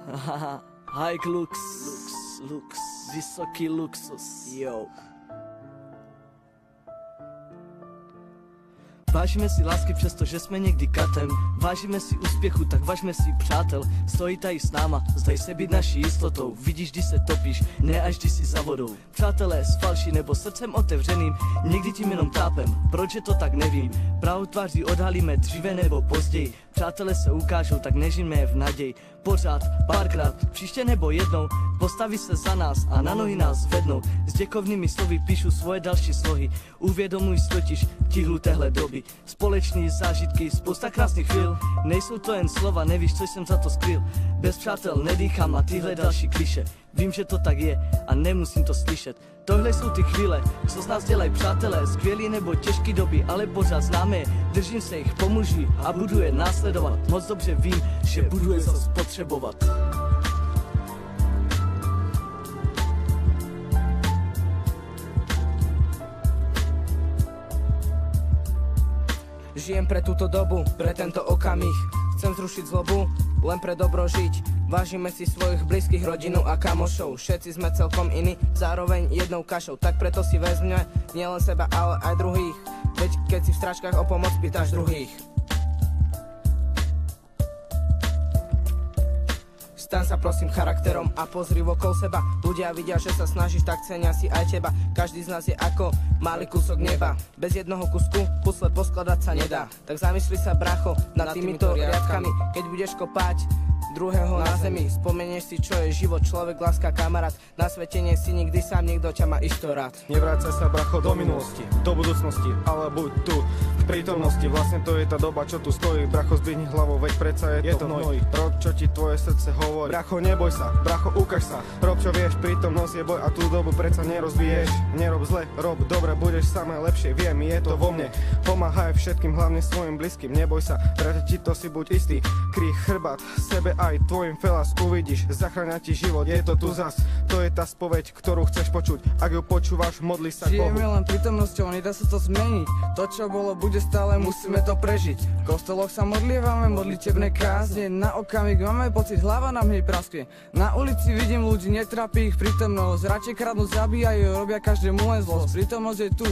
High lux, vysoký luxus, yo. Vážime si lásky přestože jsme někdy katem. Vážime si úspěchu, tak vážme si přátel. Stojí tady s náma, zdaj se být naší jistotou. Vidíš, když se topíš, ne až když si za vodou. Přátelé s falší nebo srdcem otevřeným, někdy tím jenom tápem, proč je to tak nevím. Pravou tváří odhalíme dříve nebo později. Přátelé se ukážou, tak nežijme v naději. Pořád, párkrát, příště nebo jednou postaví se za nás a na nohy nás zvednou. S děkovnými slovy píšu svoje další slohy. Uvědomuj si totiž tíhlu téhle doby. Společný zážitky, spousta krásných chvíl. Nejsou to jen slova, nevíš, co jsem za to skryl. Bez přátel nedýchám a tyhle další kliše. Vím, že to tak je a nemusím to slyšet. Tohle jsou ty chvíle, co z nás dělají přátelé. Skvělý nebo těžký doby, ale pořád známe je. Držím se jich, pomůžu a budu je následovat. Moc dobře vím, že budu je zas potřebovat. Žijem pre túto dobu, pre tento okamih. Chcem zrušiť zlobu, len pre dobro žiť. Vážime si svojich blízkych, rodinu a kamošov. Všetci sme celkom iní, zároveň jednou kašou. Tak preto si vezmeme nielen seba, ale aj druhých. Veď keď si v stráčkach o pomoc pýtaš druhých. Staň sa prosím charakterom a pozri okolo seba. Ľudia vidia, že sa snažíš, tak cenia si aj teba. Každý z nás je ako malý kúsok neba. Bez jednoho kusku pusle poskladať sa nedá. Tak zamysli sa, bracho, nad týmito riadkami. Keď budeš kopať druhého na zemi, spomenieš si, čo je život, človek, láska, kamarát. Na svete nie si nikdy sám, niekto ťa má isto rád. Nevrácaj sa, bracho, do minulosti, do budúcnosti, ale buď tu v prítomnosti. Vlastne to je tá doba, čo tu stojí. Bracho, zdvihni hlavu, veď predsa je to hnoj. Rob, čo ti tvoje srdce hovorí. Bracho, neboj sa, bracho, ukáž sa. Rob, čo vieš, prítomnosť je boj a tú dobu predsa nerozvíješ. Nerob zle, rob dobre, budeš samé lepšie, viem, je to vo mne. Pomáhaj všetkým, hlavne svojim blízkym, neboj sa, brate, ti to si buď istý. Kríh chrbát, sebe aj tvojim felas uvidíš, zachráňa ti život, je to tu zas. To je tá spoveď, ktorú chceš počuť. Ak ju počúvaš, modli sa k Bohu. Žijeme len prítomnosťou, nedá sa to zmeniť. To, čo bolo, bude stále, musíme to prežiť. V kostoloch sa modlievame, modlitebné kázne. Na okamih máme pocit, hlava nám hneď praskne. Na ulici vidím ľudí, netrápi ich prítomnosť. Radšej kradnú, zabíjajú, robia každému len zlosť. Prítomnosť je tu,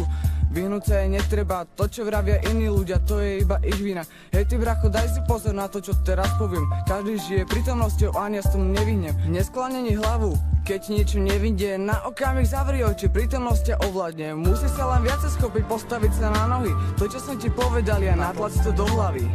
vyhnúť sa jej netreba. To, čo vravia iní ľudia, to je iba ich vina. Hej ty bracho, daj si pozor na to, čo teraz poviem. Každý žije prítomnosťou a ja s tomu nevyhnem. Nesklanení hlavu, keď niečo nevidie, na okamih zavri oči, prítomnosť ťa ovládne. Musí sa len viacej schopiť, postaviť sa na nohy. To, čo som ti povedal, ja natlač to do hlavy.